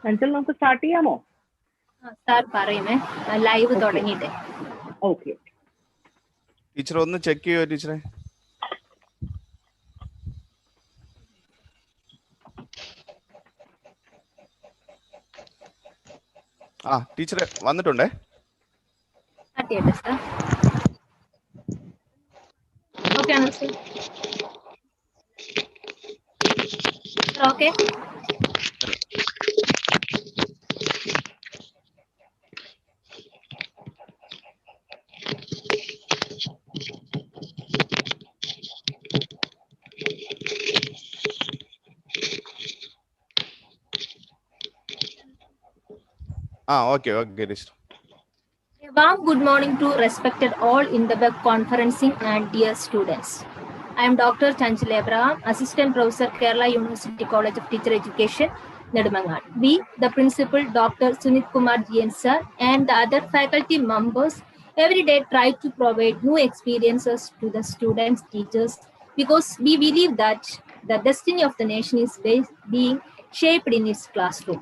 Until നമുക്ക് start ചെയ്യാമോ? Start പറയുമേ. Live തുടങ്ങിയിട്ട്. Okay. ടീച്ചർ ഒന്ന് ചെക്ക് ചെയ്യോ ടീച്ചറെ? ടീച്ചറെ വന്നിട്ടുണ്ടേ. Okay, okay. Okay, teacher. A warm good morning to respected all in the web conferencing and dear students. I am Dr. Chanchal Abraham, Assistant Professor, Kerala University College of Teacher Education, Nedumangal. We, the Principal, Dr. Sunit Kumar GN sir, and the other faculty members every day try to provide new experiences to the students, teachers, because we believe that the destiny of the nation is being shaped in its classroom.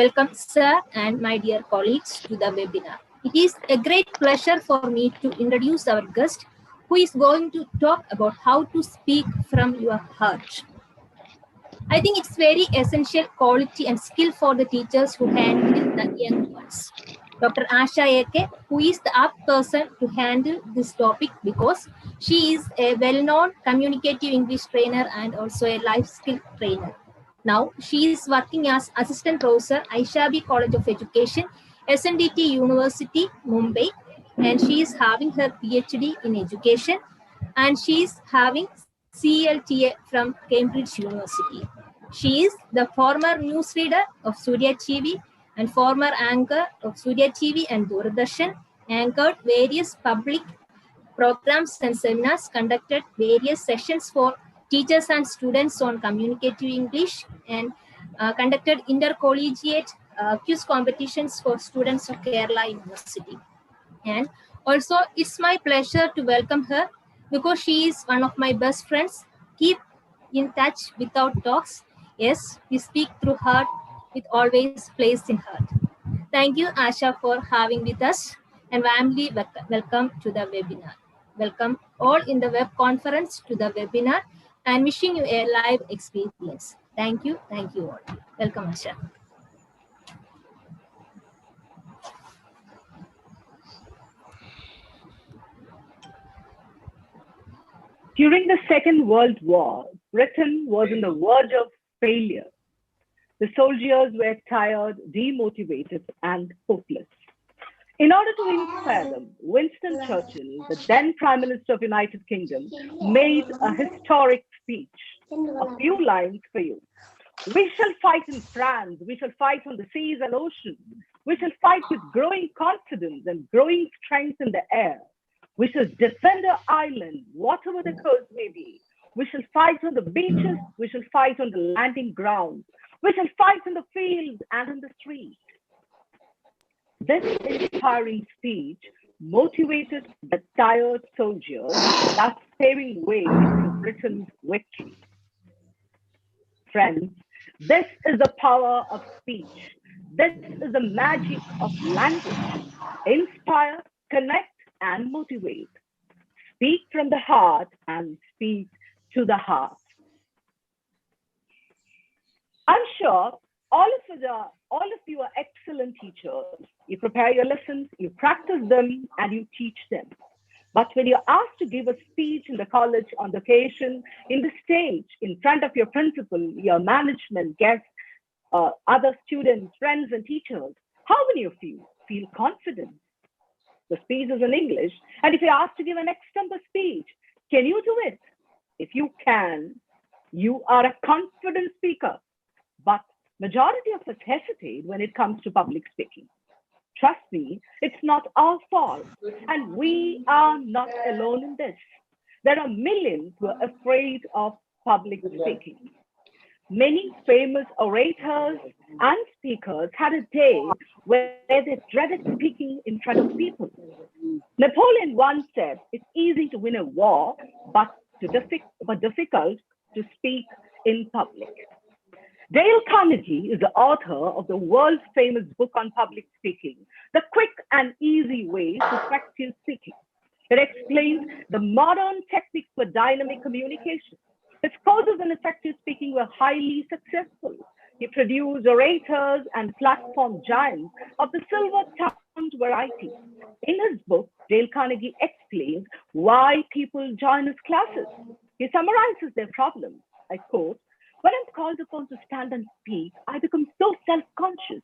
Welcome, sir, and my dear colleagues to the webinar. It is a great pleasure for me to introduce our guest, who is going to talk about how to speak from your heart. I think it's very essential quality and skill for the teachers who handle the young ones. Dr.Asha A.K, who is the apt person to handle this topic because she is a well-known communicative English trainer and also a life skill trainer. Now, she is working as Assistant Professor, Aishabai College of Education, SNDT University, Mumbai, and she is having her PhD in Education, and she is having CLTA from Cambridge University. She is the former newsreader of Surya TV and former anchor of Surya TV and Doordarshan, anchored various public programs and seminars, conducted various sessions for teachers and students on communicative English, and conducted intercollegiate quiz competitions for students of Kerala University. And also, it's my pleasure to welcome her because she is one of my best friends. Keep in touch without talks. Yes, we speak through heart with always place in heart. Thank you, Asha, for having with us, and warmly welcome to the webinar. Welcome all in the web conference to the webinar, and wishing you a live experience. Thank you all. Welcome, Asha. During the Second World War, Britain was on the verge of failure. The soldiers were tired, demotivated, and hopeless. In order to inspire them, Winston Churchill, the then Prime Minister of the United Kingdom, made a historic speech. A few lines for you. We shall fight in France. We shall fight on the seas and oceans. We shall fight with growing confidence and growing strength in the air. We shall defend our island, whatever the coast may be. We shall fight on the beaches. We shall fight on the landing grounds. We shall fight in the fields and in the streets. This inspiring speech motivated the tired soldiers, thus paving way to Britain's victory. Friends, this is the power of speech. This is the magic of language. Inspire, connect, and motivate. Speak from the heart and speak to the heart. I'm sure all of you are excellent teachers. You prepare your lessons, you practice them, and you teach them. But when you're asked to give a speech in the college on the occasion, in the stage, in front of your principal, your management, guests, other students, friends, and teachers, how many of you feel confident? The speech is in English, and if you're asked to give an extempore speech, can you do it? If you can, you are a confident speaker. But majority of us hesitate when it comes to public speaking. Trust me, it's not our fault, and we are not alone in this. There are millions who are afraid of public speaking. Many famous orators and speakers had a day where they dreaded speaking in front of people. Napoleon once said, it's easy to win a war, but difficult to speak in public. Dale Carnegie is the author of the world famous book on public speaking, The Quick and Easy Way to Practice Speaking. It explains the modern techniques for dynamic communication. His courses in effective speaking were highly successful. He produced orators and platform giants of the silver-tongued variety. In his book, Dale Carnegie explains why people join his classes. He summarizes their problems. I quote, "When I'm called upon to stand and speak, I become so self-conscious,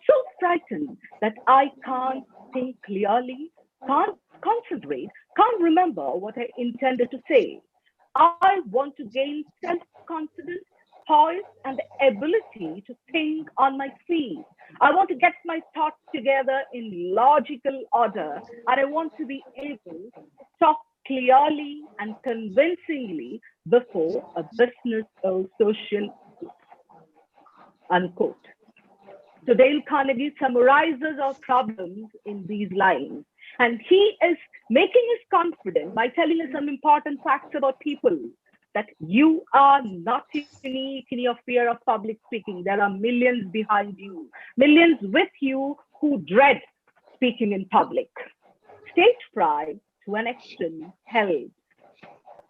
so frightened that I can't think clearly, can't concentrate, can't remember what I intended to say. I want to gain self-confidence, poise, and the ability to think on my feet. I want to get my thoughts together in logical order, and I want to be able to talk clearly and convincingly before a business or social group." Unquote. So Dale Carnegie summarizes our problems in these lines. And he is making us confident by telling us some important facts about people, that you are not unique in your fear of public speaking. There are millions behind you, millions with you who dread speaking in public. Stage fright, to an extent, helps.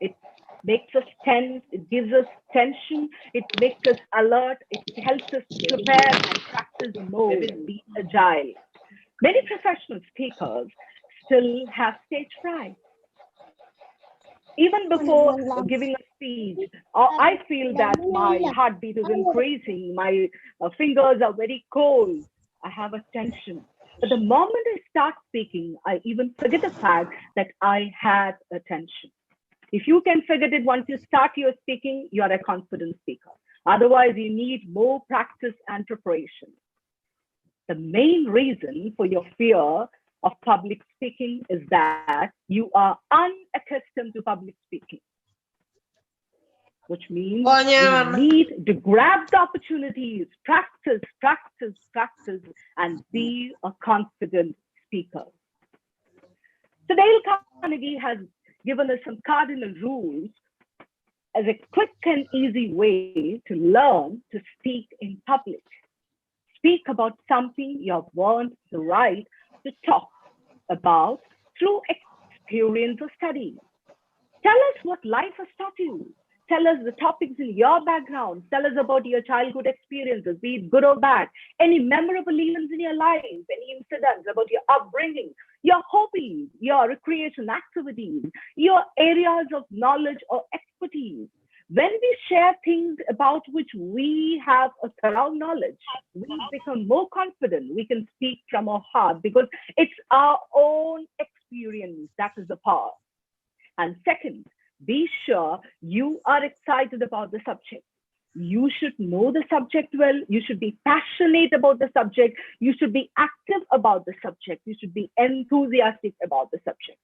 It makes us tense, it gives us tension, it makes us alert, it helps us prepare and practice more, be agile. Many professional speakers still have stage fright. Even before giving a speech, I feel that my heartbeat is increasing, my fingers are very cold, I have a tension. But the moment I start speaking, I even forget the fact that I had a tension. If you can forget it once you start your speaking, you are a confident speaker. Otherwise, you need more practice and preparation. The main reason for your fear of public speaking is that you are unaccustomed to public speaking, which means you need to grab the opportunities, practice, practice, practice, and be a confident speaker. So Dale Carnegie has given us some cardinal rules as a quick and easy way to learn to speak in public. Speak about something you have earned the right to talk about through experience or study. Tell us what life has taught you. Tell us the topics in your background. Tell us about your childhood experiences, be it good or bad, any memorable events in your life, any incidents about your upbringing, your hobbies, your recreation activities, your areas of knowledge or expertise. When we share things about which we have a thorough knowledge, we become more confident. We can speak from our heart because it's our own experience that is the power. And second, be sure you are excited about the subject. You should know the subject well. You should be passionate about the subject. You should be active about the subject. You should be enthusiastic about the subject.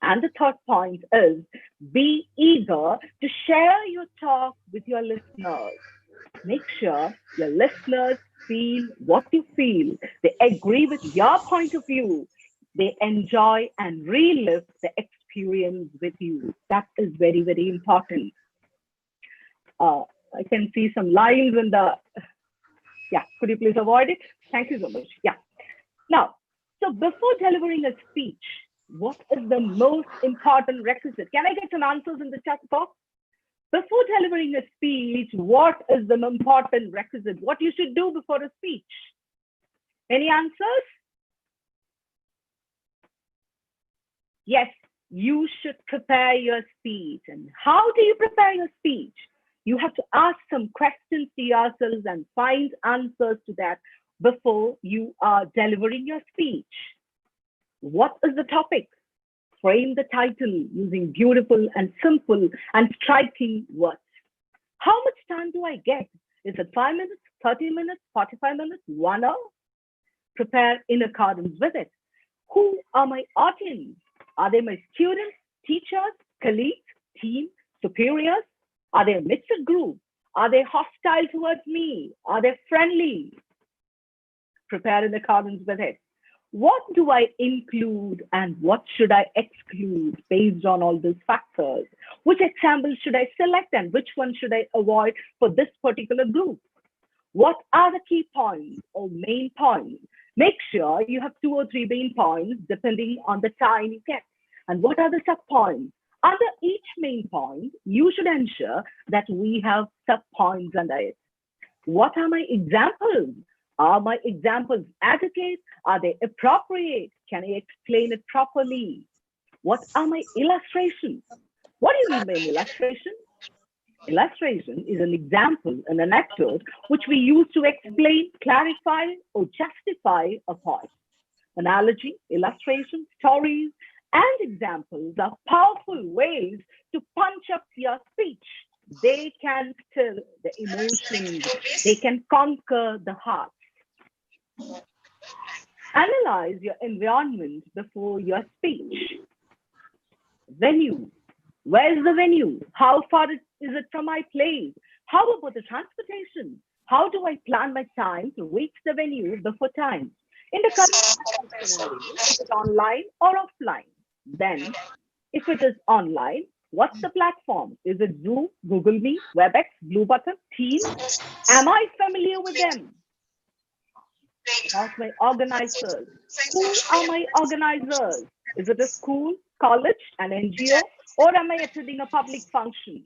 And the third point is be eager to share your talk with your listeners. Make sure your listeners feel what you feel. They agree with your point of view. They enjoy and relive the experience with you. That is very, very important. I can see some lines in the, yeah, could you please avoid it? Thank you so much. Yeah. Now, so before delivering a speech, what is the most important requisite? Can I get some answers in the chat box? Before delivering a speech, what is the important requisite? What you should do before a speech? Any answers? Yes, you should prepare your speech. And how do you prepare your speech? You have to ask some questions to yourselves and find answers to that before you are delivering your speech. What is the topic? Frame the title using beautiful and simple and striking words. How much time do I get? Is it 5 minutes, 30 minutes, 45 minutes, 1 hour? Prepare in accordance with it. Who are my audience? Are they my students, teachers, colleagues, team, superiors? Are they a mixed group? Are they hostile towards me? Are they friendly? Prepare in accordance with it. What do I include and what should I exclude based on all these factors? Which examples should I select and which one should I avoid for this particular group? What are the key points or main points? Make sure you have 2 or 3 main points depending on the time you get. And what are the sub points? Under each main point, you should ensure that we have sub points under it. What are my examples? Are my examples adequate? Are they appropriate? Can I explain it properly? What are my illustrations? What do you mean by an illustration? Illustration is an example, an anecdote, which we use to explain, clarify, or justify a point. Analogy, illustration, stories, and examples are powerful ways to punch up your speech. They can stir the emotions. They can conquer the heart. Analyze your environment before your speech. Venue. Where is the venue? How far is it from my place? How about the transportation? How do I plan my time to reach the venue before time? In the current scenario, is it online or offline? Then, if it is online, what's the platform? Is it Zoom, Google Meet, WebEx, Blue Button, Teams? Am I familiar with them? About my organizers. Who are my organizers? Is it a school, college, an NGO, or am I attending a public function?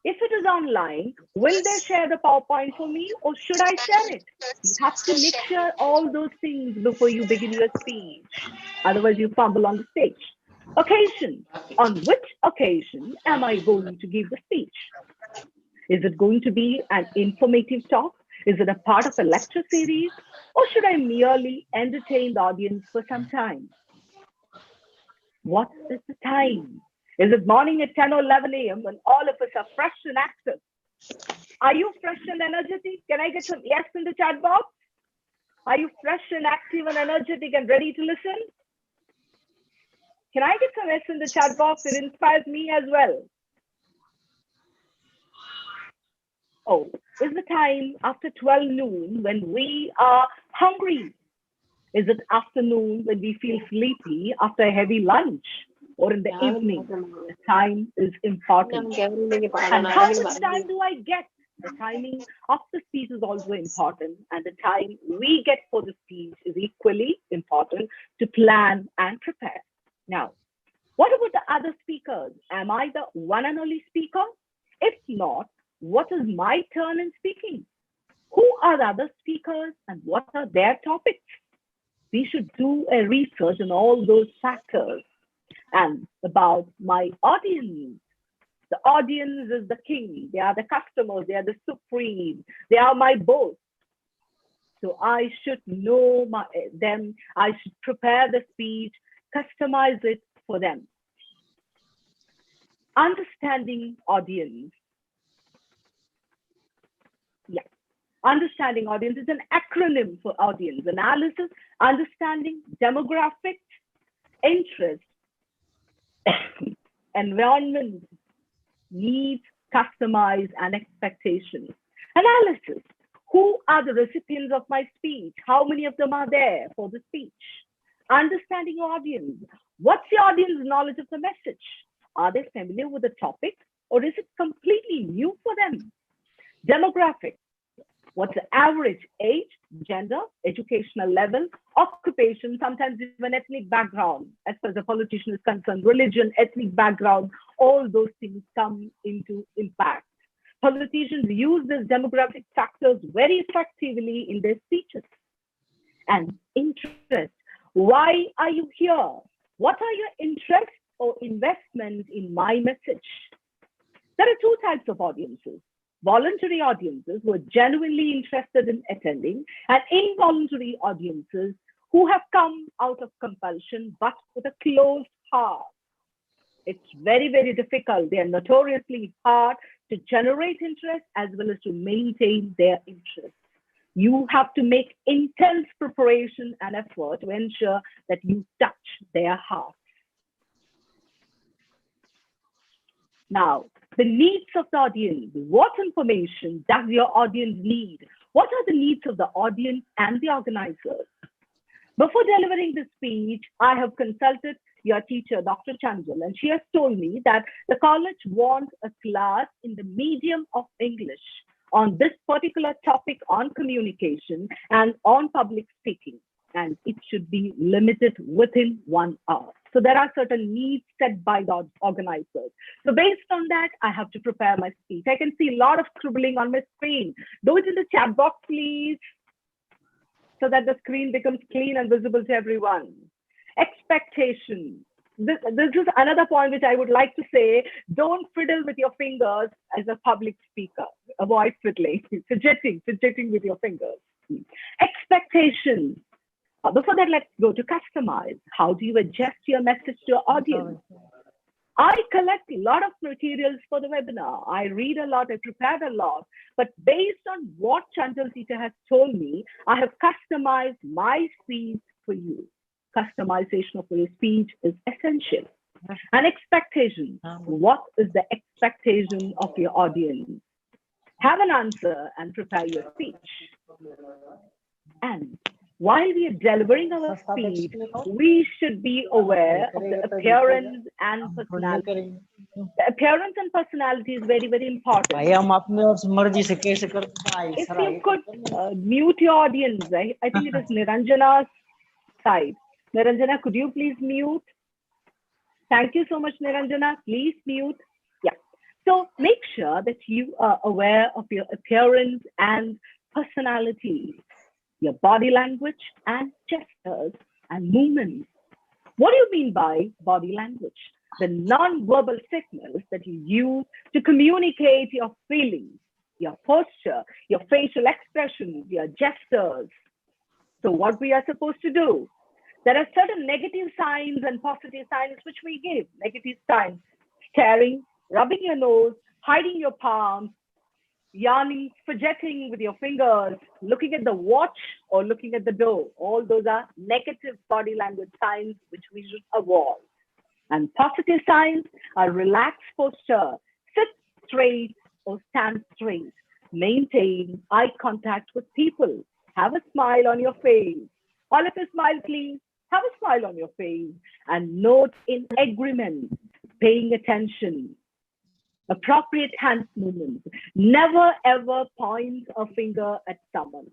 If it is online, will they share the PowerPoint for me or should I share it? You have to make sure all those things before you begin your speech. Otherwise, you fumble on the stage. Occasion. On which occasion am I going to give the speech? Is it going to be an informative talk? Is it a part of a lecture series? Or should I merely entertain the audience for some time? What is the time? Is it morning at 10 or 11 a.m. when all of us are fresh and active? Are you fresh and energetic? Can I get some yes in the chat box? Are you fresh and active and energetic and ready to listen? Can I get some yes in the chat box? It inspires me as well. Oh, is the time after 12 noon when we are hungry? Is it afternoon when we feel sleepy after a heavy lunch? Or in the evening? The time is important. And how much time do I get? The timing of the speech is also important. And the time we get for the speech is equally important to plan and prepare. Now, what about the other speakers? Am I the one and only speaker? If not, what is my turn in speaking? Who are the other speakers and what are their topics? We should do a research on all those factors. And about my audience. The audience is the king. They are the customers. They are the supreme. They are my boss. So I should know them. I should prepare the speech, customize it for them. Understanding audience. Yeah. Understanding audience is an acronym for audience analysis, understanding, demographic, interest, environment, needs, customize, and expectations. Analysis. Who are the recipients of my speech? How many of them are there for the speech? Understanding audience. What's the audience knowledge of the message? Are they familiar with the topic or is it completely new for them? Demographic. What's the average age, gender, educational level, occupation, sometimes even ethnic background, as far as a politician is concerned, religion, ethnic background, all those things come into impact. Politicians use these demographic factors very effectively in their speeches. And interest. Why are you here? What are your interests or investments in my message? There are two types of audiences. Voluntary audiences who are genuinely interested in attending and involuntary audiences who have come out of compulsion but with a closed heart. It's very, very difficult. They are notoriously hard to generate interest as well as to maintain their interest. You have to make intense preparation and effort to ensure that you touch their heart. Now, the needs of the audience. What information does your audience need? What are the needs of the audience and the organizers? Before delivering the speech, I have consulted your teacher, Dr. Chandral, and she has told me that the college wants a class in the medium of English. on this particular topic on communication and on public speaking, and it should be limited within 1 hour. So there are certain needs set by the organizers. So based on that, I have to prepare my speech. I can see a lot of scribbling on my screen. Do it in the chat box, please, so that the screen becomes clean and visible to everyone. Expectation. This is another point which I would like to say. Don't fiddle with your fingers as a public speaker. Avoid fiddling, fidgeting with your fingers. Expectation. Before that, let's go to customize. How do you adjust your message to your audience? I collect a lot of materials for the webinar. I read a lot, I prepared a lot, but based on what Chantal teacher has told me, I have customized my speech for you. Customization of your speech is essential. An expectation. What is the expectation of your audience? Have an answer and prepare your speech. And while we are delivering our speech, we should be aware of the appearance and personality. The appearance and personality is very, very important. If you could mute your audience, right? I think it is Niranjana's side. Niranjana, could you please mute? Thank you so much, Niranjana. Please mute. Yeah. So make sure that you are aware of your appearance and personality, your body language and gestures and movements. What do you mean by body language? The non-verbal signals that you use to communicate your feelings, your posture, your facial expressions, your gestures. So what we are supposed to do? There are certain negative signs and positive signs which we give. Negative signs: staring, rubbing your nose, hiding your palms, yawning, fidgeting with your fingers, looking at the watch or looking at the door. All those are negative body language signs which we should avoid. And positive signs are relaxed posture, sit straight or stand straight, maintain eye contact with people, have a smile on your face. All of you smile, please. Have a smile on your face and note in agreement, paying attention. Appropriate hand movements. Never ever point a finger at someone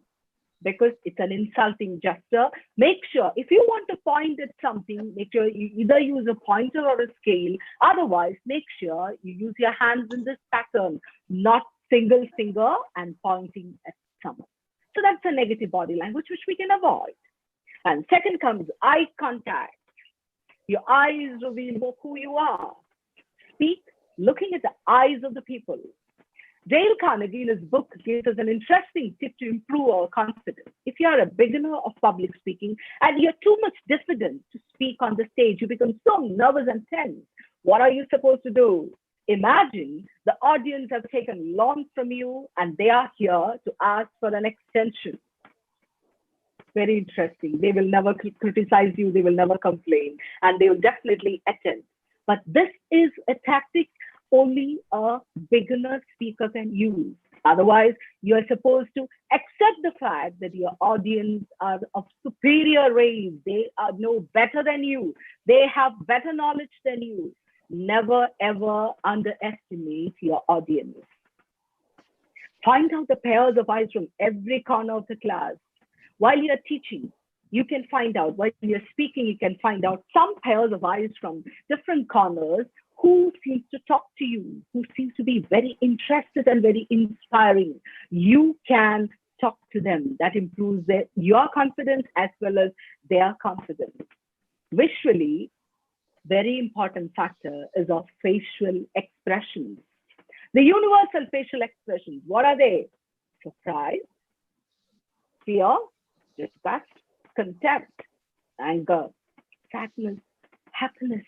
because it's an insulting gesture. Make sure if you want to point at something, make sure you either use a pointer or a scale. Otherwise, make sure you use your hands in this pattern, not single finger and pointing at someone. So that's a negative body language which we can avoid. And second comes eye contact. Your eyes reveal who you are. Speak looking at the eyes of the people. Dale Carnegie in his book gives us an interesting tip to improve our confidence. If you are a beginner of public speaking and you're too much diffident to speak on the stage, you become so nervous and tense. What are you supposed to do? Imagine the audience have taken loans from you and they are here to ask for an extension. Very interesting. They will never criticize you. They will never complain. And they will definitely attend. But this is a tactic only a beginner speaker can use. Otherwise, you are supposed to accept the fact that your audience are of superior race. They know better than you. They have better knowledge than you. Never, ever underestimate your audience. Find out the pairs of eyes from every corner of the class. While you're teaching, you can find out. While you're speaking, you can find out some pairs of eyes from different corners who seems to talk to you, who seems to be very interested and very inspiring. You can talk to them. That improves your confidence as well as their confidence. Visually, very important factor is of facial expressions. The universal facial expressions, what are they? Surprise, fear, disgust, contempt, anger, sadness, happiness.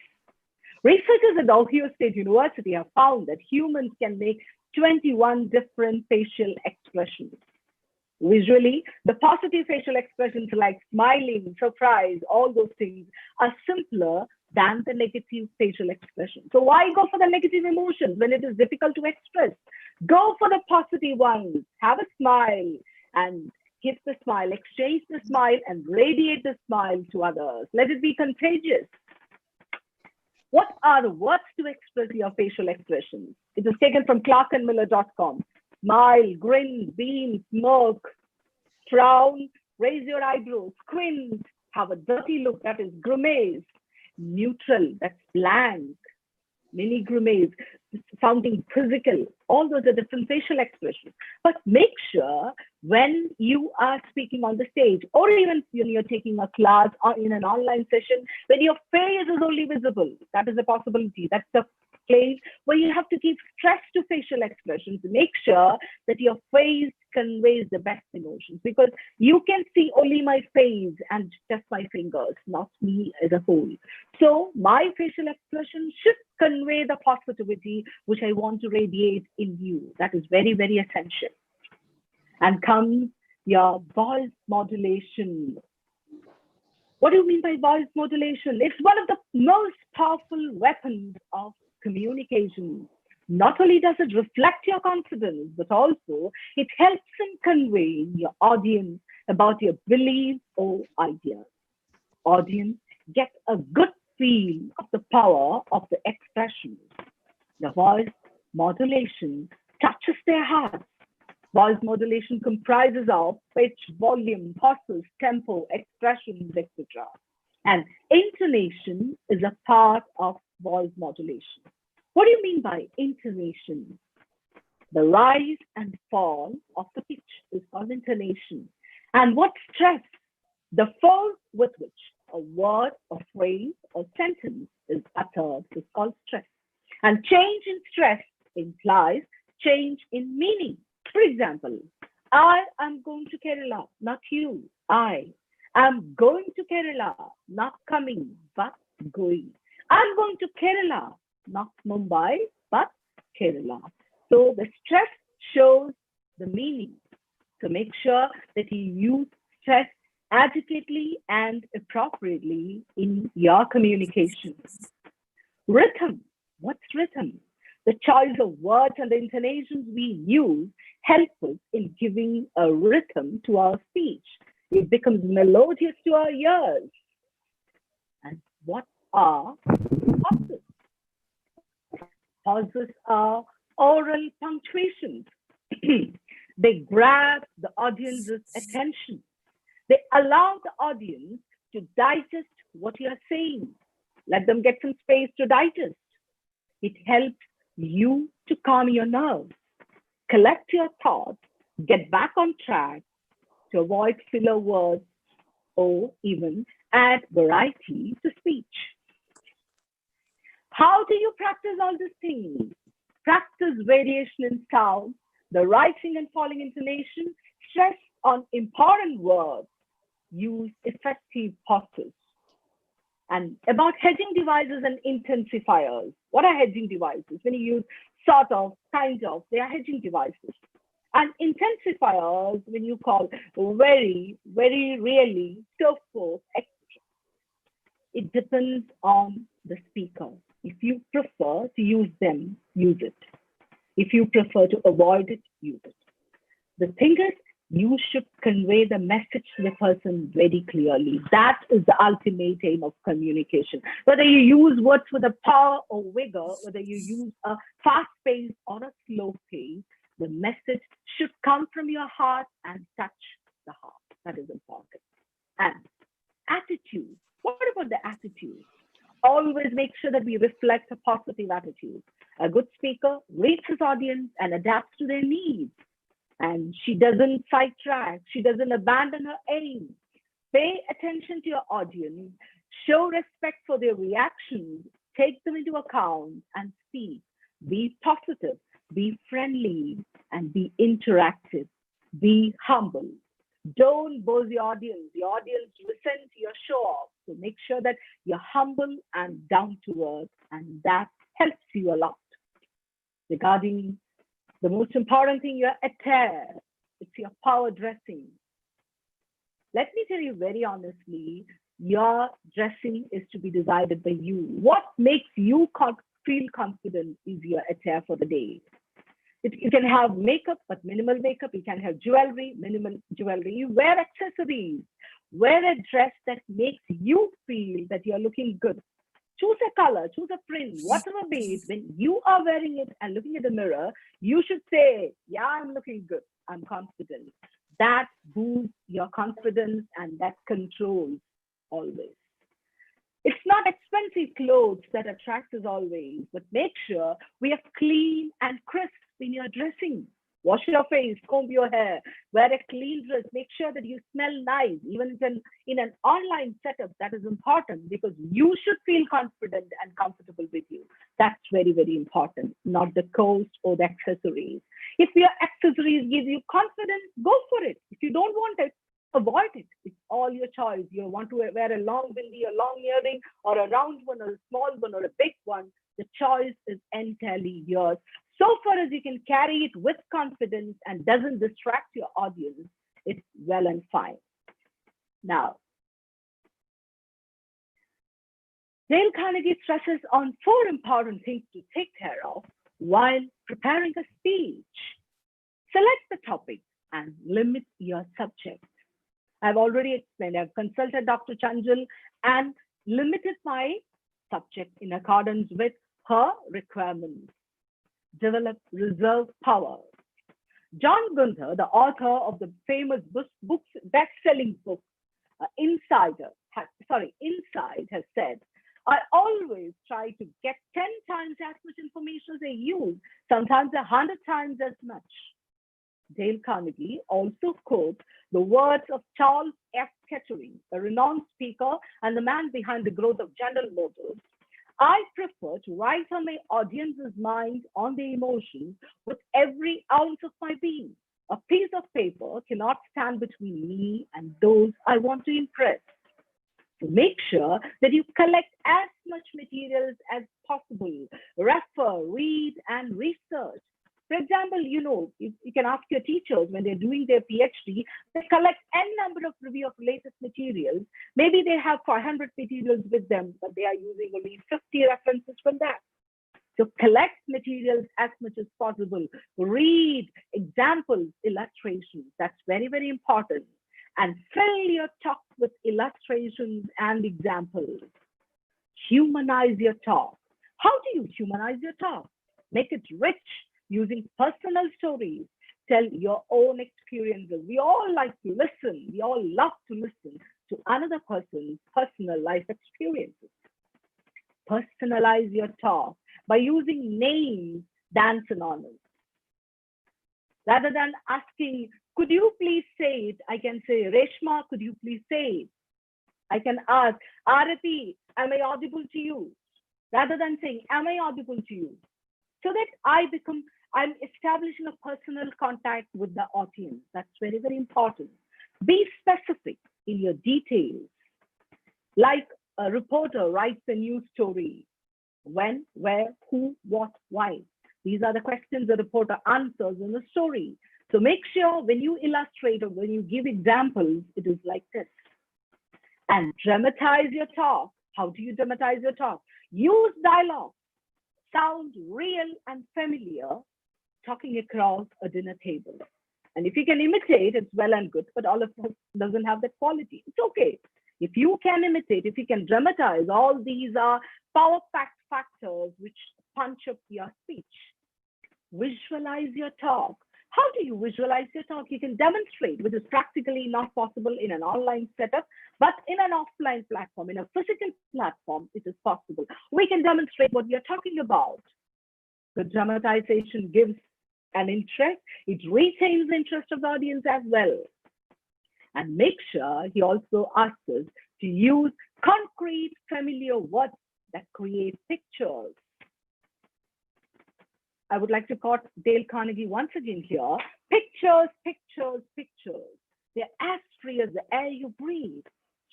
Researchers at the Ohio State University have found that humans can make 21 different facial expressions. Visually, the positive facial expressions like smiling, surprise, all those things are simpler than the negative facial expression. So why go for the negative emotions when it is difficult to express? Go for the positive ones. Have a smile and give the smile, exchange the smile and radiate the smile to others. Let it be contagious. What are the words to express your facial expressions? It is taken from clarkandmiller.com. Smile, grin, beam, smirk, frown, raise your eyebrows, squint, have a dirty look, that is grimace. Neutral, that's blank. Mini grimace, sounding quizzical. All those are different facial expressions. But make sure when you are speaking on the stage, or even when you're taking a class or in an online session, when your face is only visible, that is a possibility. That's the place where you have to give stress to facial expressions. Make sure that your face conveys the best emotions, because you can see only my face and just my fingers, not me as a whole. So my facial expression should convey the positivity which I want to radiate in you. That is very, very essential. And comes your voice modulation. What do you mean by voice modulation? It's one of the most powerful weapons of communication. Not only does it reflect your confidence, but also it helps in conveying your audience about your beliefs or ideas. Audience get a good feel of the power of the expression. The voice modulation touches their hearts. Voice modulation comprises of pitch, volume, pauses, tempo, expressions, etc. And intonation is a part of voice modulation. What do you mean by intonation? The rise and fall of the pitch is called intonation. And what stress? The force with which a word, a phrase, or sentence is uttered is called stress. And change in stress implies change in meaning. For example, I am going to Kerala, not you. I am going to Kerala, not coming, but going. I'm going to Kerala, not Mumbai, but Kerala. So the stress shows the meaning. So make sure that you use stress adequately and appropriately in your communication. Rhythm. What's rhythm? The choice of words and the intonations we use help us in giving a rhythm to our speech. It becomes melodious to our ears. And what are pauses? Pauses are oral punctuations. They grab the audience's attention. They allow the audience to digest what you're saying. Let them get some space to digest. It helps you to calm your nerves, collect your thoughts, get back on track to avoid filler words or even add variety to speech. How do you practice all these things? Practice variation in sound, the rising and falling intonation, stress on important words, use effective pauses. And about hedging devices and intensifiers. What are hedging devices? When you use sort of, kind of, they are hedging devices. And intensifiers, when you call very, very really, so forth, etc. It depends on the speaker. If you prefer to use them, use it. If you prefer to avoid it, use it. The thing is, you should convey the message to the person very clearly. That is the ultimate aim of communication. Whether you use words with a power or vigor, whether you use a fast pace or a slow pace, the message should come from your heart and touch the heart. That is important. And attitude. What about the attitude? Always make sure that we reflect a positive attitude. A good speaker reads his audience and adapts to their needs. And she doesn't sidetrack. She doesn't abandon her aim. Pay attention to your audience. Show respect for their reactions. Take them into account and speak. Be positive. Be friendly and be interactive. Be humble. Don't boast the audience. The audience resent your show off. So make sure that you're humble and down to earth, and that helps you a lot. Regarding the most important thing, your attire, it's your power dressing. Let me tell you very honestly, your dressing is to be decided by you. What makes you feel confident is your attire for the day. You can have makeup, but minimal makeup. You can have jewelry, minimal jewelry. You wear accessories. Wear a dress that makes you feel that you're looking good. Choose a color, choose a print, whatever be it. When you are wearing it and looking at the mirror, you should say, yeah, I'm looking good. I'm confident. That boosts your confidence and that controls always. It's not expensive clothes that attract us always, but make sure we are clean and crisp when you're dressing. Wash your face, comb your hair, wear a clean dress, make sure that you smell nice. Even in an online setup, that is important because you should feel confident and comfortable with you. That's very, very important, not the cost or the accessories. If your accessories give you confidence, go for it. If you don't want it, avoid it. It's all your choice. You want to wear a long bindi, a long earring, or a round one, or a small one, or a big one. The choice is entirely yours. So far as you can carry it with confidence and doesn't distract your audience, it's well and fine. Now, Dale Carnegie stresses on 4 important things to take care of while preparing a speech. Select the topic and limit your subject. I've already explained, I've consulted Dr. Chanjal and limited my subject in accordance with her requirements. Develop reserve power. John Gunther, the author of the famous best-selling book, Inside, has said, I always try to get 10 times as much information as I use, sometimes 100 times as much. Dale Carnegie also quotes the words of Charles F. Kettering, a renowned speaker and the man behind the growth of General Motors. I prefer to write on my audience's mind on the emotions with every ounce of my being. A piece of paper cannot stand between me and those I want to impress. So make sure that you collect as much materials as possible. Refer, read, and research. For example, you can ask your teachers when they're doing their PhD, they collect n number of review of latest materials. Maybe they have 500 materials with them, but they are using only 50 references from that. So collect materials as much as possible. Read examples, illustrations. That's very, very important. And fill your talk with illustrations and examples. Humanize your talk. How do you humanize your talk? Make it rich using personal stories. Tell your own experiences. We all like to listen. We all love to listen to another person's personal life experiences. Personalize your talk by using names than synonyms. Rather than asking, could you please say it? I can say, Reshma, could you please say it? I can ask, Arati, am I audible to you? Rather than saying, am I audible to you? So that I'm establishing a personal contact with the audience. That's very, very important. Be specific in your details. Like a reporter writes a news story. When, where, who, what, why. These are the questions the reporter answers in the story. So make sure when you illustrate or when you give examples, it is like this. And dramatize your talk. How do you dramatize your talk? Use dialogue. Sound real and familiar, talking across a dinner table. And if you can imitate, it's well and good, but all of us doesn't have that quality. It's okay. If you can imitate, if you can dramatize, all these are power-packed factors which punch up your speech. Visualize your talk. How do you visualize your talk? You can demonstrate, which is practically not possible in an online setup, but in an offline platform, in a physical platform, it is possible. We can demonstrate what we are talking about. The dramatization gives an interest. It retains the interest of the audience as well. And make sure he also asks us to use concrete, familiar words that create pictures. I would like to quote Dale Carnegie once again here. Pictures, pictures, pictures. They're as free as the air you breathe.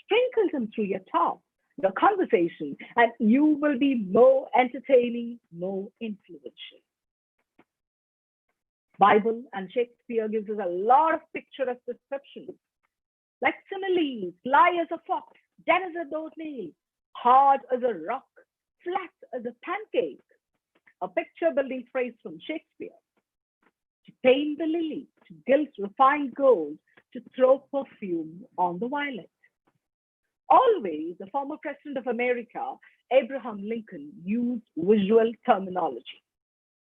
Sprinkle them through your talk, your conversation, and you will be more entertaining, more influential. Bible and Shakespeare gives us a lot of picturesque descriptions, like similes, lie as a fox, dead as a doornail, hard as a rock, flat as a pancake. A picture building phrase from Shakespeare. To paint the lily, to gild refined gold, to throw perfume on the violet. Always, the former president of America Abraham Lincoln used visual terminology.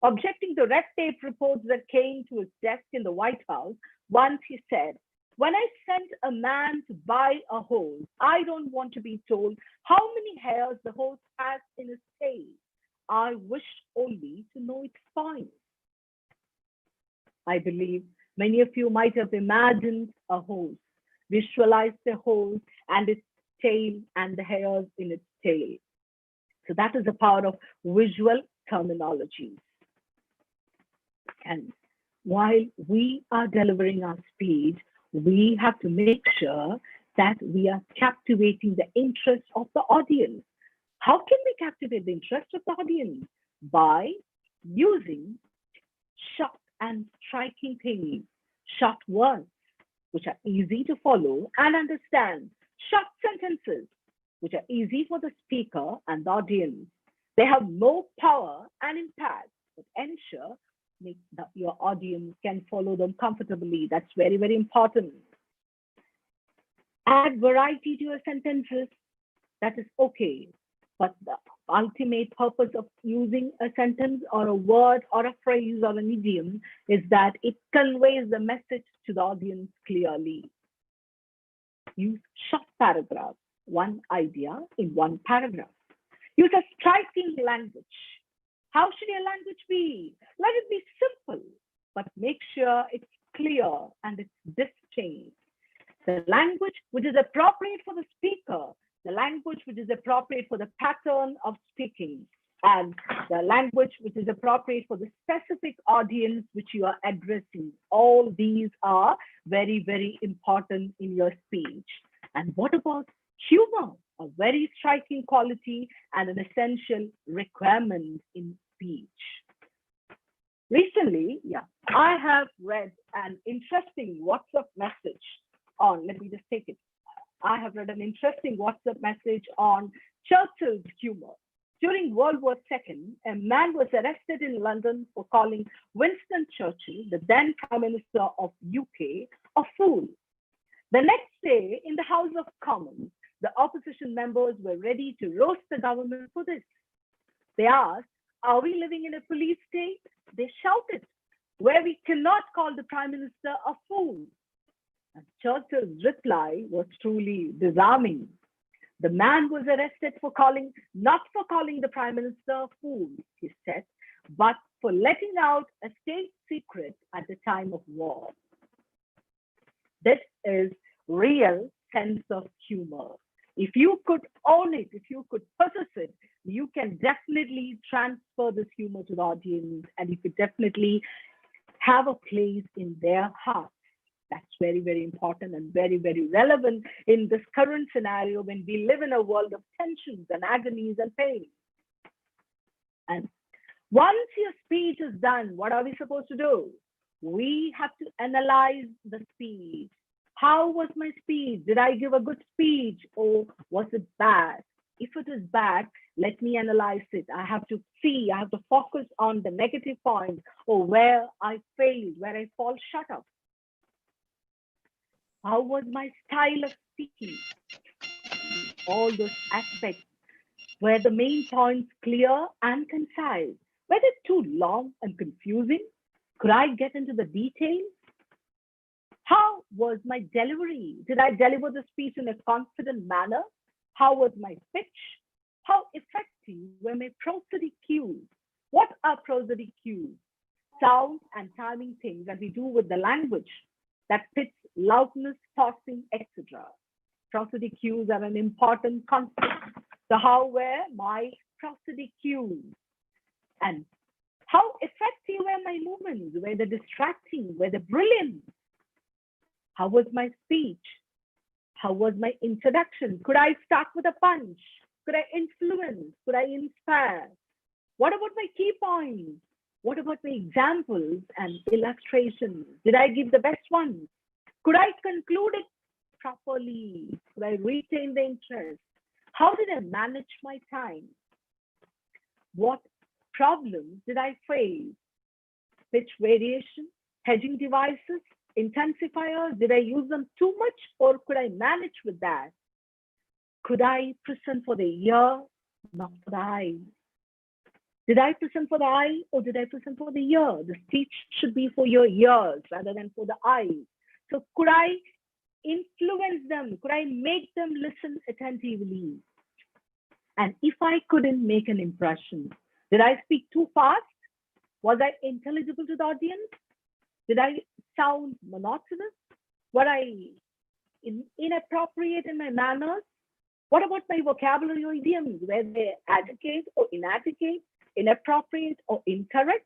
Objecting to red tape reports that came to his desk in the White House, once he said, "When I sent a man to buy a horse, I don't want to be told how many hairs the horse has in his tail. I wished only to know its points." I believe many of you might have imagined a horse, visualized a horse and its tail and the hairs in its tail. So that is the power of visual terminology. And while we are delivering our speech, we have to make sure that we are captivating the interest of the audience. How can we captivate the interest of the audience? By using short and striking things, short words, which are easy to follow and understand, short sentences, which are easy for the speaker and the audience. They have more power and impact, but ensure that your audience can follow them comfortably. That's very, very important. Add variety to your sentences. That is okay. But the ultimate purpose of using a sentence or a word or a phrase or an idiom is that it conveys the message to the audience clearly. Use short paragraphs, one idea in one paragraph. Use a striking language. How should your language be? Let it be simple, but make sure it's clear and it's distinct. The language which is appropriate for the speaker, the language which is appropriate for the pattern of speaking, and the language which is appropriate for the specific audience which you are addressing. All these are very, very important in your speech. And what about humor? A very striking quality and an essential requirement in speech. Recently, I have read an interesting WhatsApp message on, let me just take it. I have read an interesting WhatsApp message on Churchill's humor. During World War II, a man was arrested in London for calling Winston Churchill, the then Prime Minister of UK, a fool. The next day, in the House of Commons, the opposition members were ready to roast the government for this. They asked, "Are we living in a police state?" They shouted, "Where we cannot call the Prime Minister a fool." And Churchill's reply was truly disarming. The man was arrested for not for calling the Prime Minister a fool, he said, but for letting out a state secret at the time of war. This is real sense of humor. If you could own it, if you could possess it, you can definitely transfer this humor to the audience and you could definitely have a place in their heart. That's very, very important and very, very relevant in this current scenario when we live in a world of tensions and agonies and pain. And once your speech is done, what are we supposed to do? We have to analyze the speech. How was my speech? Did I give a good speech or was it bad? If it is bad, let me analyze it. I have to focus on the negative points or where I failed, where I fall short of. How was my style of speaking? All those aspects. Were the main points clear and concise? Were they too long and confusing? Could I get into the details? How was my delivery? Did I deliver the speech in a confident manner? How was my pitch? How effective were my prosodic cues? What are prosodic cues? Sound and timing things that we do with the language that fits loudness, pausing, etc. Prosodic cues are an important concept. So how were my prosodic cues? And how effective were my movements? Were they distracting? Were they brilliant? How was my speech? How was my introduction? Could I start with a punch? Could I influence? Could I inspire? What about my key points? What about my examples and illustrations? Did I give the best ones? Could I conclude it properly? Could I retain the interest? How did I manage my time? What problems did I face? Pitch variation, hedging devices, intensifiers, did I use them too much or could I manage with that? Could I present for the ear not for the eye. Did I present for the eye or did I present for the ear? The speech should be for your ears rather than for the eyes. So could I influence them? Could I make them listen attentively? And if I couldn't make an impression, did I speak too fast? Was I intelligible to the audience? Did I sound monotonous? Were I inappropriate in my manners? What about my vocabulary or idioms? Were they adequate or inadequate, inappropriate or incorrect?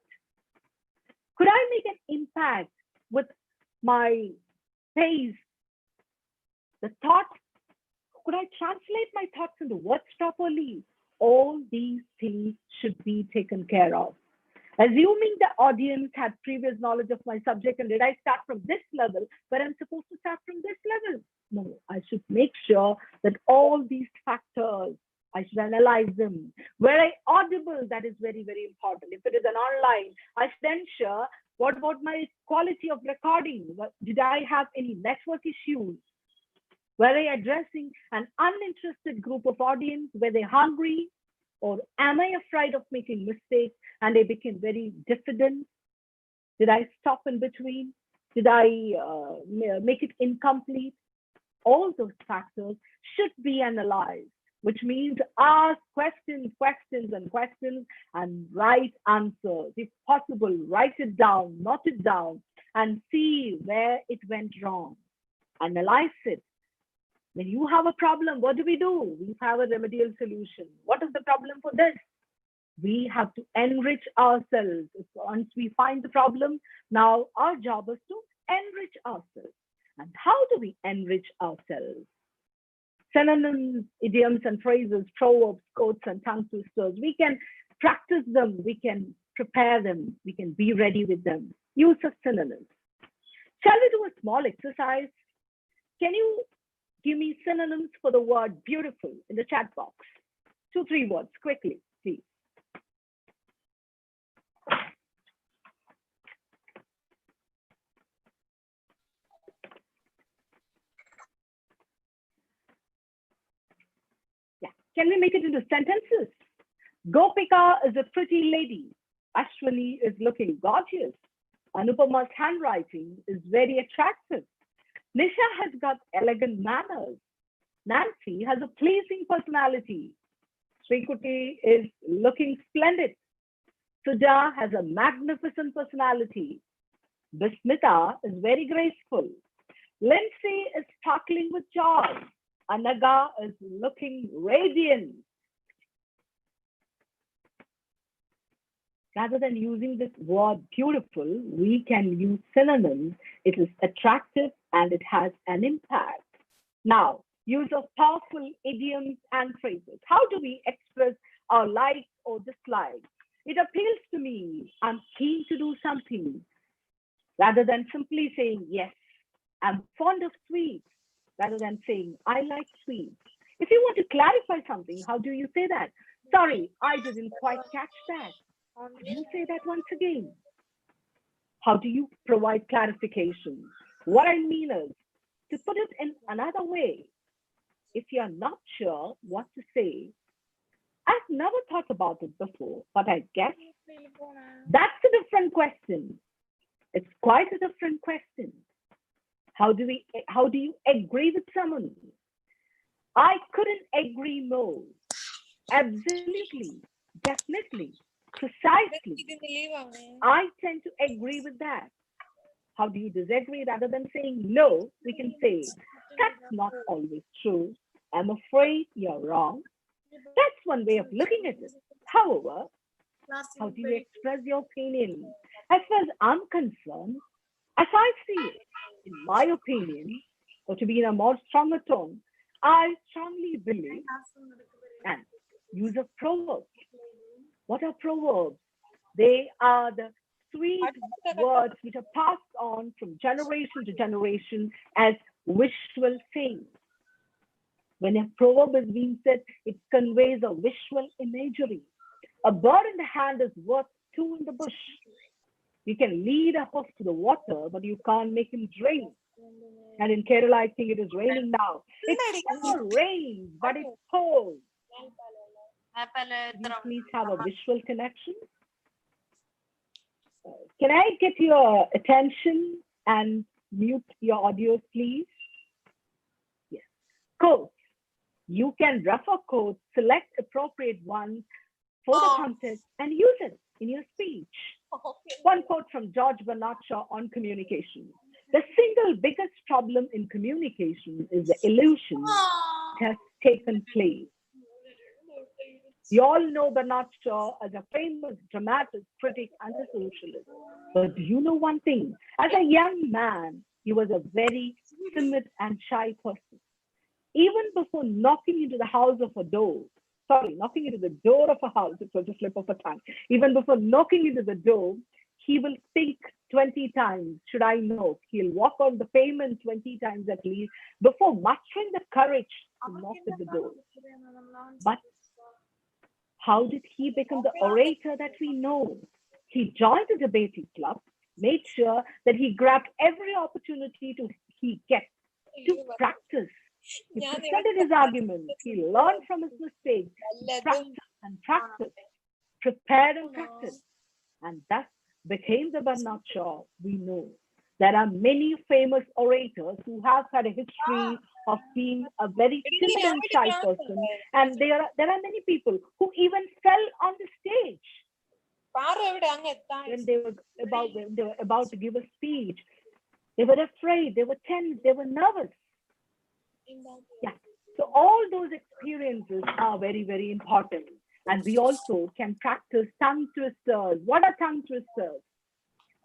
Could I make an impact with my pace, the thoughts? Could I translate my thoughts into words properly? All these things should be taken care of. Assuming the audience had previous knowledge of my subject, and did I start from this level, but I'm supposed to start from this level? No, I should make sure that all these factors, I should analyze them. Were I audible? That is very, very important. If it is an online, I should ensure what about my quality of recording? Did I have any network issues? Were I addressing an uninterested group of audience? Were they hungry? Or am I afraid of making mistakes and they became very diffident? Did I stop in between? Did I make it incomplete? All those factors should be analyzed, which means ask questions, and write answers. If possible, write it down, note it down, and see where it went wrong. Analyze it. When you have a problem, what do? We have a remedial solution. What is the problem for this? We have to enrich ourselves. Once we find the problem, now our job is to enrich ourselves. And how do we enrich ourselves? Synonyms, idioms and phrases, proverbs, quotes, and tongue twisters. We can practice them. We can prepare them. We can be ready with them. Use of synonyms. Shall we do a small exercise? Can you give me synonyms for the word beautiful in the chat box? 2-3 words, quickly, please. Yeah, can we make it into sentences? Gopika is a pretty lady. Ashwani is looking gorgeous. Anupama's handwriting is very attractive. Nisha has got elegant manners. Nancy has a pleasing personality. Srikuti is looking splendid. Sudha has a magnificent personality. Bismita is very graceful. Lindsay is sparkling with joy. Anaga is looking radiant. Rather than using this word beautiful, we can use synonyms. It is attractive and it has an impact. Now, use of powerful idioms and phrases. How do we express our likes or dislikes? It appeals to me. I'm keen to do something. Rather than simply saying, yes, I'm fond of sweets. Rather than saying, I like sweets. If you want to clarify something, how do you say that? Sorry, I didn't quite catch that. Can you say that once again? How do you provide clarification? What I mean is, to put it in another way, if you're not sure what to say, I've never thought about it before, but I guess that's a different question. It's quite a different question. How do you agree with someone? I couldn't agree more. Absolutely, definitely, precisely. I tend to agree with that. How do you disagree? Rather than saying no, we can say, that's not always true. I'm afraid you're wrong. That's one way of looking at it. However, how do you express your opinion? As far as I'm concerned, as I see it, in my opinion, or to be in a more stronger tone, I strongly believe and use of proverbs. What are proverbs? They are the sweet words which are passed on from generation to generation as visual sayings. When a proverb is being said, it conveys a visual imagery. A bird in the hand is worth two in the bush. You can lead a horse to the water, but you can't make him drink. And in Kerala, I think it is raining now. It's not rain, but it pours. You please have a visual connection. Can I get your attention and mute your audio, please? Yes. Quotes. You can refer quotes, select appropriate ones for the content, and use it in your speech. One quote from George Bernard Shaw on communication. The single biggest problem in communication is the illusion that has taken place. You all know Bernard Shaw as a famous dramatist, critic, and a socialist. But do you know one thing? As a young man, he was a very timid and shy person. Even before knocking into the house of a door, knocking into the door of a house, it was a slip of a tongue. Even before knocking into the door, he will think 20 times, should I knock? He'll walk on the pavement 20 times at least before mustering the courage to knock at the door. But how did he become the orator that we know? He joined a debating club, made sure that he grabbed every opportunity he gets to practice. He presented his arguments. He learned from his mistakes, practiced and practiced, prepared and practiced, and thus became the Bernard Shaw we know. There are many famous orators who have had a history of being a very timid and shy person, and there are many people who even fell on the stage when they were about to give a speech. They were afraid, they were tense, they were nervous. Yeah. So all those experiences are very, very important. And we also can practice tongue twisters. What are tongue twisters?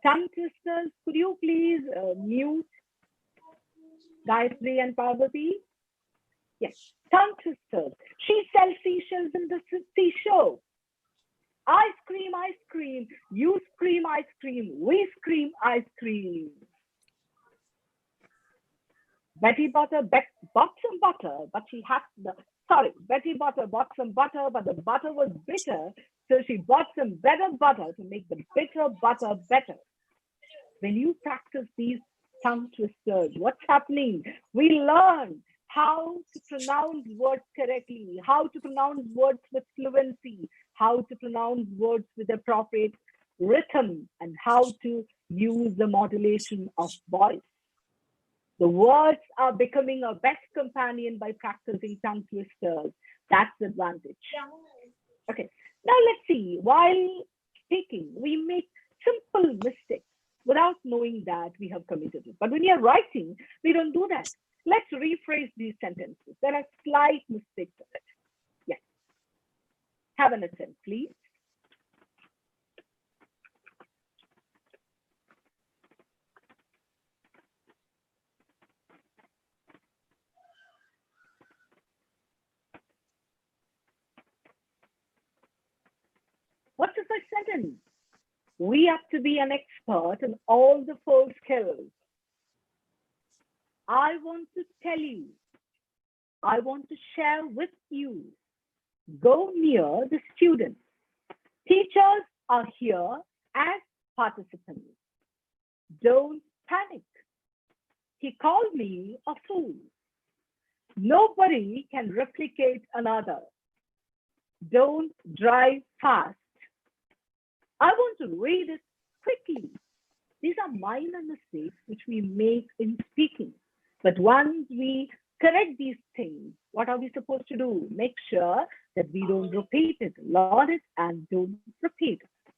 Tongue twisters, could you please mute Gayatri and Parvati? Yes, tongue twisters. She sells seashells in the seashore. I scream, ice cream. You scream, ice cream. We scream, ice cream. Betty Butter bought some butter, but she had Betty Butter bought some butter, but the butter was bitter. So she bought some better butter to make the bitter butter better. When you practice these tongue twisters, what's happening? We learn how to pronounce words correctly, how to pronounce words with fluency, how to pronounce words with appropriate rhythm, and how to use the modulation of voice. The words are becoming our best companion by practicing tongue twisters. That's the advantage. Okay, now let's see. While speaking, we make simple mistakes without knowing that we have committed it. But when you're writing, we don't do that. Let's rephrase these sentences. There are slight mistakes of it. Yes. Have an attempt, please. What's the first sentence? We have to be an expert in all the 4 skills. I want to tell you. I want to share with you. Go near the students. Teachers are here as participants. Don't panic. He called me a fool. Nobody can replicate another. Don't drive fast. I want to read it quickly. These are minor mistakes which we make in speaking. But once we correct these things, what are we supposed to do? Make sure that we don't repeat it. Learn it and don't repeat it.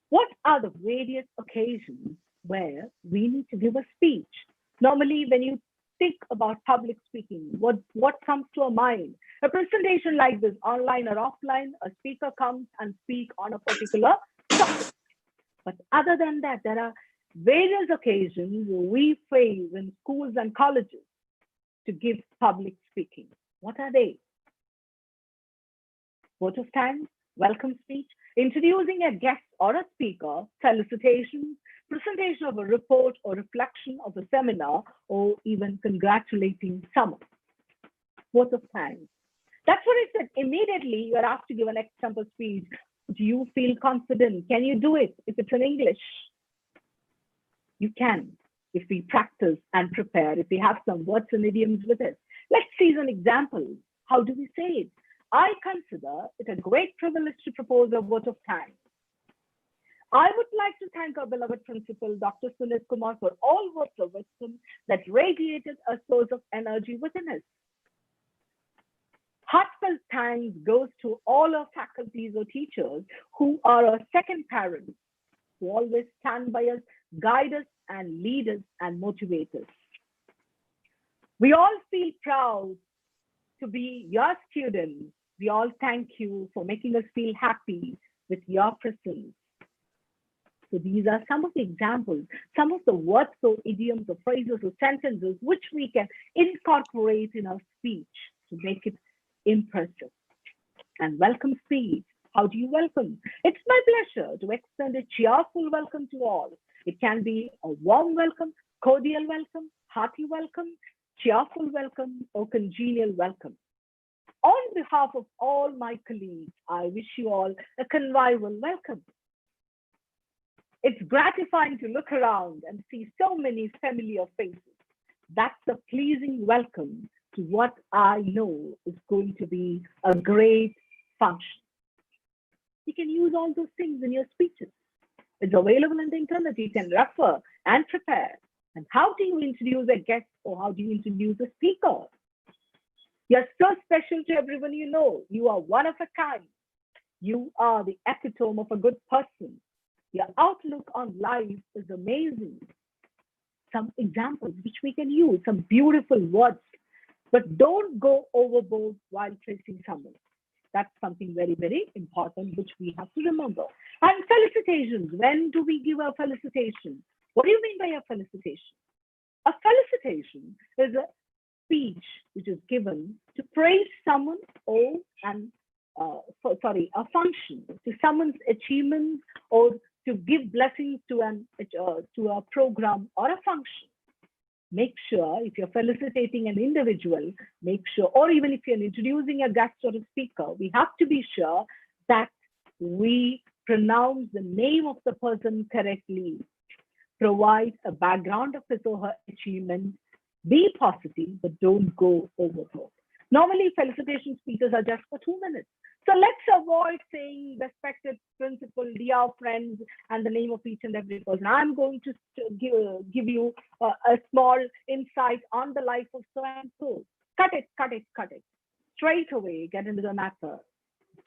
What are the various occasions where we need to give a speech? Normally, when you think about public speaking, what comes to our mind? A presentation like this, online or offline, a speaker comes and speaks on a particular topic. But other than that, there are various occasions we face in schools and colleges to give public speaking. What are they? Vote of thanks, welcome speech, introducing a guest or a speaker, felicitations, presentation of a report or reflection of a seminar, or even congratulating someone. Vote of thanks. That's what I said. Immediately, you're asked to give an example speech. Do you feel confident? Can you do it if it's in English? You can, if we practice and prepare, if we have some words and idioms with it. Let's see some examples. How do we say it? I consider it a great privilege to propose a vote of thanks. I would like to thank our beloved principal, Dr. Sunit Kumar, for all words of wisdom that radiated a source of energy within us. Heartfelt thanks goes to all our faculties or teachers who are our second parents, who always stand by us, guide us, and lead us and motivate us. We all feel proud to be your students. We all thank you for making us feel happy with your presence. So these are some of the examples, some of the words or idioms or phrases or sentences which we can incorporate in our speech to make it impressive. And welcome speech. How do you welcome? It's my pleasure to extend a cheerful welcome to all. It can be a warm welcome, cordial welcome, hearty welcome, cheerful welcome, or congenial welcome. On behalf of all my colleagues, I wish you all a convivial welcome. It's gratifying to look around and see so many familiar faces. That's a pleasing welcome to what I know is going to be a great function. You can use all those things in your speeches. It's available on the internet. You can refer and prepare. And how do you introduce a guest or how do you introduce a speaker? You're so special to everyone you know. You are one of a kind. You are the epitome of a good person. Your outlook on life is amazing. Some examples which we can use, some beautiful words, but don't go overboard while praising someone. That's something very, very important, which we have to remember. And felicitations. When do we give a felicitation? What do you mean by a felicitation? A felicitation is a speech which is given to praise someone or a function to someone's achievements or to give blessings to a program or a function. Make sure if you're felicitating an individual, make sure, or even if you're introducing a guest or a speaker, we have to be sure that we pronounce the name of the person correctly, provide a background of his or her achievement, be positive, but don't go overboard. Normally, felicitation speeches are just for 2 minutes. So let's avoid saying respected principal, dear friends, and the name of each and every person. I'm going to give you a small insight on the life of so and so. Cut it. Straight away, get into the matter.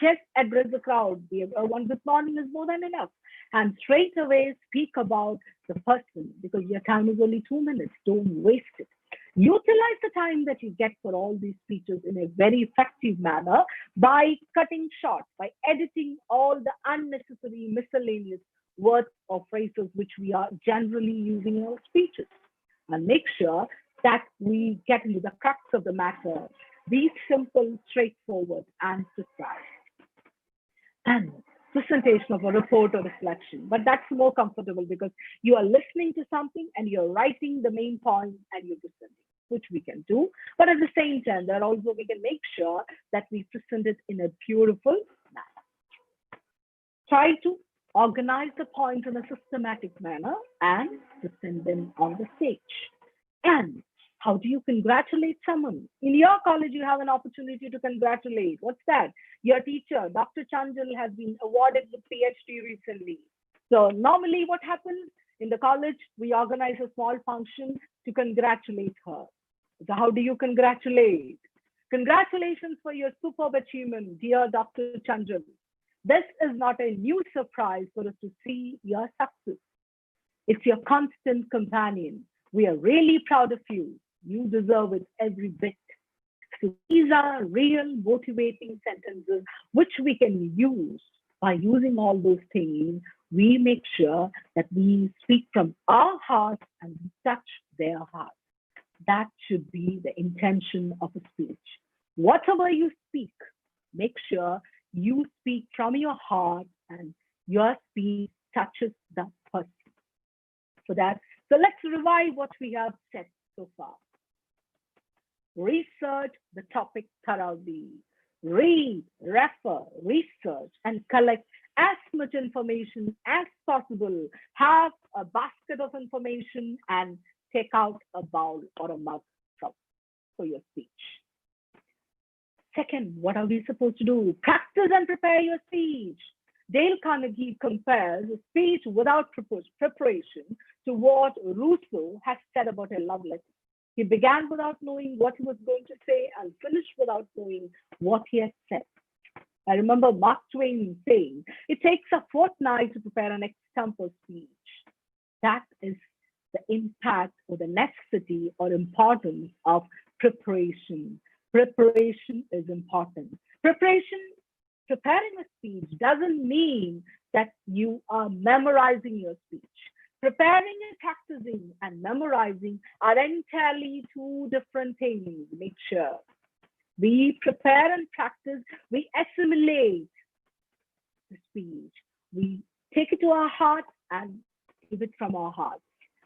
Just address the crowd. One good morning is more than enough. And straight away speak about the person because your time is only 2 minutes. Don't waste it. Utilize the time that you get for all these speeches in a very effective manner by cutting short, by editing all the unnecessary miscellaneous words or phrases which we are generally using in our speeches. And make sure that we get into the crux of the matter. Be simple, straightforward, and precise. And presentation of a report or reflection, but that's more comfortable because you are listening to something and you're writing the main point and you're presenting, which we can do. But at the same time, there also we can make sure that we present it in a beautiful manner. Try to organize the points in a systematic manner and present them on the stage. And how do you congratulate someone? In your college, you have an opportunity to congratulate. What's that? Your teacher, Dr. Chandral, has been awarded with PhD recently. So normally what happens in the college, we organize a small function to congratulate her. So how do you congratulate? Congratulations for your superb achievement, dear Dr. Chandral. This is not a new surprise for us to see your success. It's your constant companion. We are really proud of you. You deserve it every bit. So these are real motivating sentences which we can use. By using all those things, we make sure that we speak from our hearts and touch their hearts. That should be the intention of a speech. Whatever you speak, make sure you speak from your heart and your speech touches the person. So let's revive what we have said so far. Research the topic thoroughly. Read, refer, research, and collect as much information as possible. Have a basket of information and take out a bowl or a mug for your speech. Second, what are we supposed to do? Practice and prepare your speech. Dale Carnegie compares a speech without preparation to what Rousseau has said about a love letter. He began without knowing what he was going to say and finished without knowing what he had said. I remember Mark Twain saying, it takes a fortnight to prepare an example speech. That is the impact or the necessity or importance of preparation. Preparation is important. Preparing a speech doesn't mean that you are memorizing your speech. Preparing and practicing and memorizing are entirely two different things. Make sure we prepare and practice, we assimilate the speech, we take it to our heart and give it from our hearts.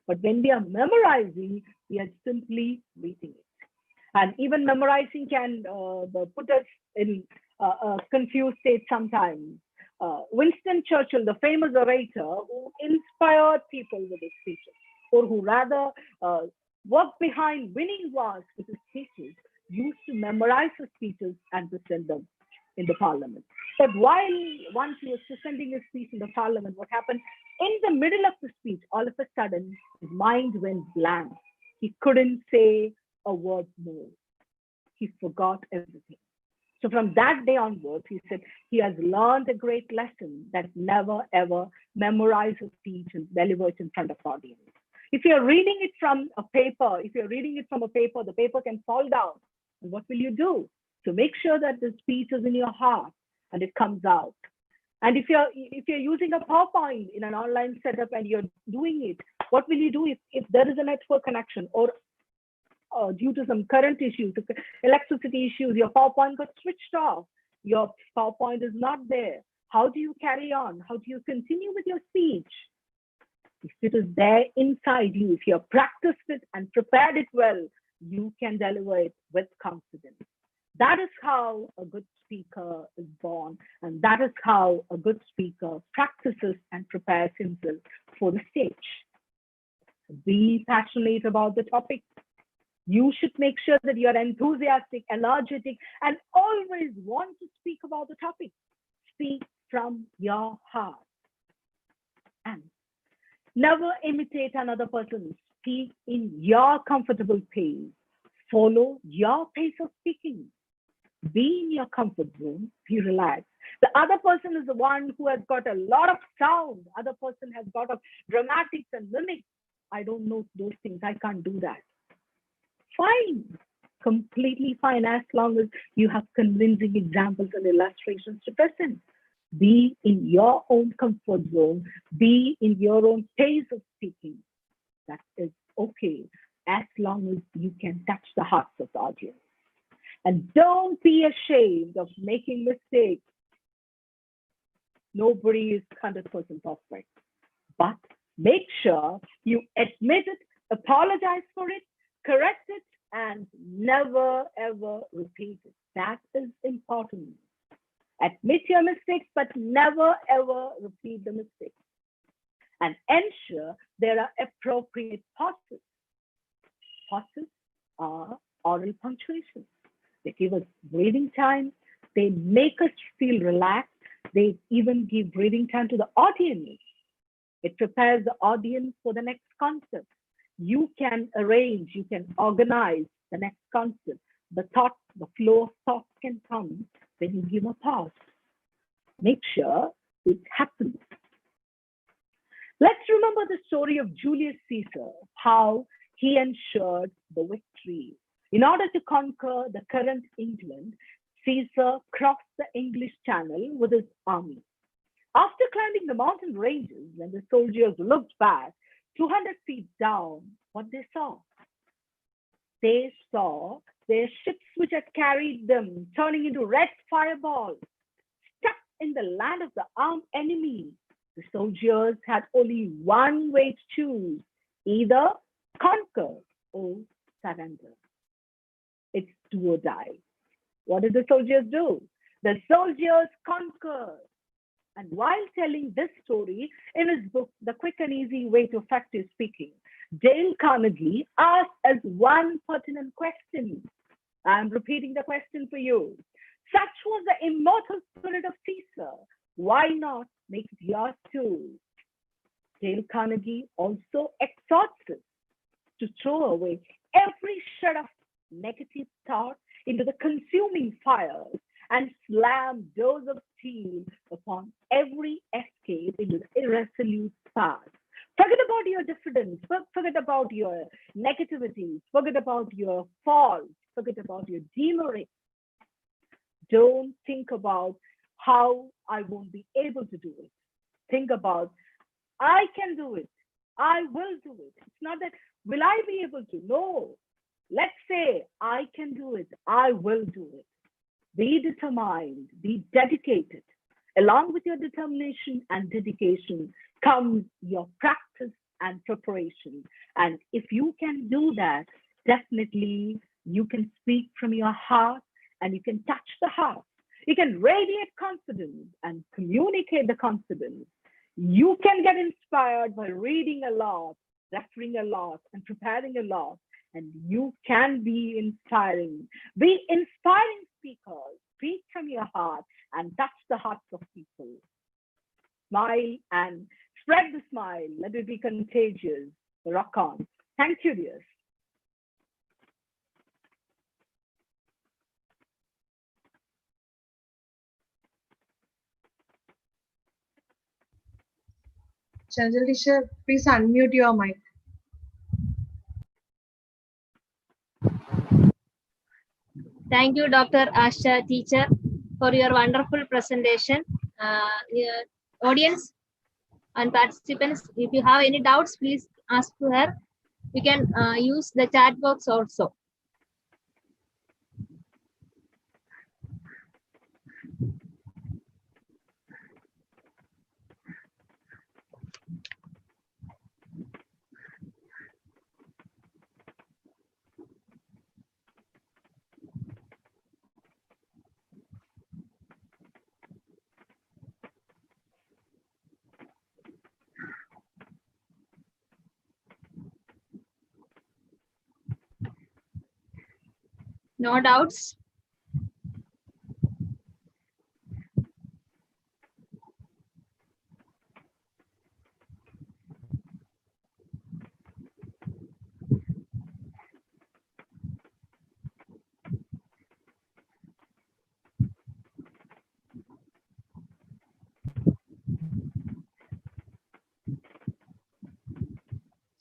But when we are memorizing, we are simply reading it. And even memorizing can put us in a confused state sometimes. Winston Churchill, the famous orator who inspired people with his speeches, or who rather worked behind winning wars with his speeches, used to memorize his speeches and present them in the parliament. But once he was presenting his speech in the parliament, what happened? In the middle of the speech, all of a sudden, his mind went blank. He couldn't say a word more. He forgot everything. So from that day onwards, he said he has learned a great lesson that never ever memorize a speech and deliver it in front of audience. If you're reading it from a paper, the paper can fall down. And what will you do? So make sure that the speech is in your heart and it comes out. And if you're using a PowerPoint in an online setup and you're doing it, what will you do if there is a network connection or due to some current issues, electricity issues, your PowerPoint got switched off, your PowerPoint is not there? How do you carry on? How do you continue with your speech? If it is there inside you, if you have practiced it and prepared it well, you can deliver it with confidence. That is how a good speaker is born, and that is how a good speaker practices and prepares himself for the stage. Be passionate about the topic. You should make sure that you are enthusiastic, energetic, and always want to speak about the topic. Speak from your heart. And never imitate another person. Speak in your comfortable pace. Follow your pace of speaking. Be in your comfort zone. Be relaxed. The other person is the one who has got a lot of sound. Other person has got of dramatics and mimics. I don't know those things. I can't do that. Fine, completely fine, as long as you have convincing examples and illustrations to present. Be in your own comfort zone. Be in your own pace of speaking. That is okay, as long as you can touch the hearts of the audience. And don't be ashamed of making mistakes. Nobody is 100% perfect. But make sure you admit it, apologize for it, correct it, and never ever repeat it. That is important. Admit your mistakes, but never ever repeat the mistakes. And ensure there are appropriate pauses. Pauses are oral punctuation. They give us breathing time. They make us feel relaxed. They even give breathing time to the audience. It prepares the audience for the next concept. You can arrange, you can organize the next concept. The flow of thought can come when you give a pause. Make sure it happens. Let's remember the story of Julius Caesar, how he ensured the victory. In order to conquer the current England, Caesar crossed the English Channel with his army. After climbing the mountain ranges, when the soldiers looked back 200 feet down, what they saw? They saw their ships which had carried them turning into red fireballs, stuck in the land of the armed enemy. The soldiers had only one way to choose, either conquer or surrender. It's do or die. What did the soldiers do? The soldiers conquered. And while telling this story in his book, The Quick and Easy Way to Effective Speaking, Dale Carnegie asked us one pertinent question. I'm repeating the question for you. Such was the immortal spirit of Caesar. Why not make it yours too? Dale Carnegie also exhorts us to throw away every shred of negative thought into the consuming fires and slam doors of steel upon every escape into the irresolute past. Forget about your diffidence, forget about your negativity, forget about your faults, forget about your demerit. Don't think about how I won't be able to do it. Think about, I can do it. I will do it. It's not that, will I be able to? No. Let's say, I can do it. I will do it. Be determined, be dedicated. Along with your determination and dedication comes your practice and preparation. And if you can do that, definitely you can speak from your heart and you can touch the heart. You can radiate confidence and communicate the confidence. You can get inspired by reading a lot, referring a lot, and preparing a lot. And you can be inspiring. Be inspiring speakers. Speak from your heart and touch the hearts of people. Smile and spread the smile. Let it be contagious. Rock on. Thank you, dears. Chanchal teacher, please unmute your mic. Thank you, Dr. Asha teacher, for your wonderful presentation. Audience and participants, if you have any doubts, please ask to her. You can use the chat box also. No doubts?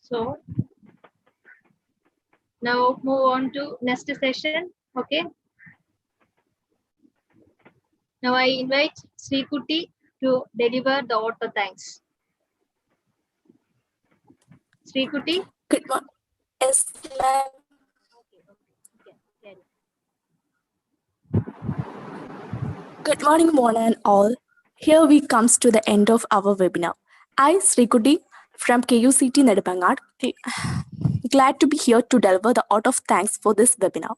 So now move on to next session. Okay. Now I invite Sri Kuti to deliver the auto thanks. Sri Kuti. Good morning. Yes, ma'am. Good morning, one and all. Here we comes to the end of our webinar. I, Srikudi from KUCT Nedapangad, glad to be here to deliver the art of thanks for this webinar.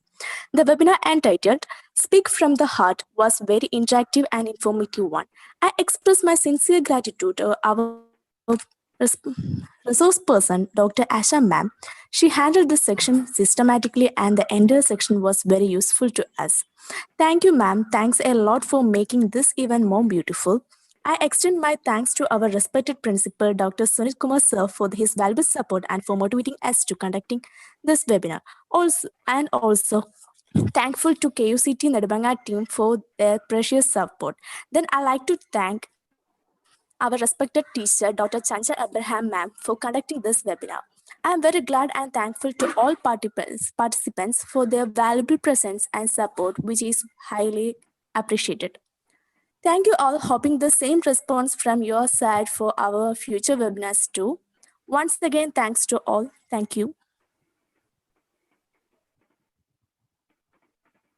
The webinar entitled Speak from the Heart was very interactive and informative one. I express my sincere gratitude to our resource person, Dr. Asha ma'am. She handled this section systematically and the entire section was very useful to us. Thank you, ma'am. Thanks a lot for making this even more beautiful. I extend my thanks to our respected principal, Dr. Sunit Kumar sir, for his valuable support and for motivating us to conducting this webinar. Also thankful to KUCT Nedabanga team for their precious support. Then I like to thank our respected teacher, Dr. Chanchal Abraham ma'am, for conducting this webinar. I am very glad and thankful to all participants for their valuable presence and support, which is highly appreciated. Thank you all, hoping the same response from your side for our future webinars too. Once again, thanks to all. Thank you.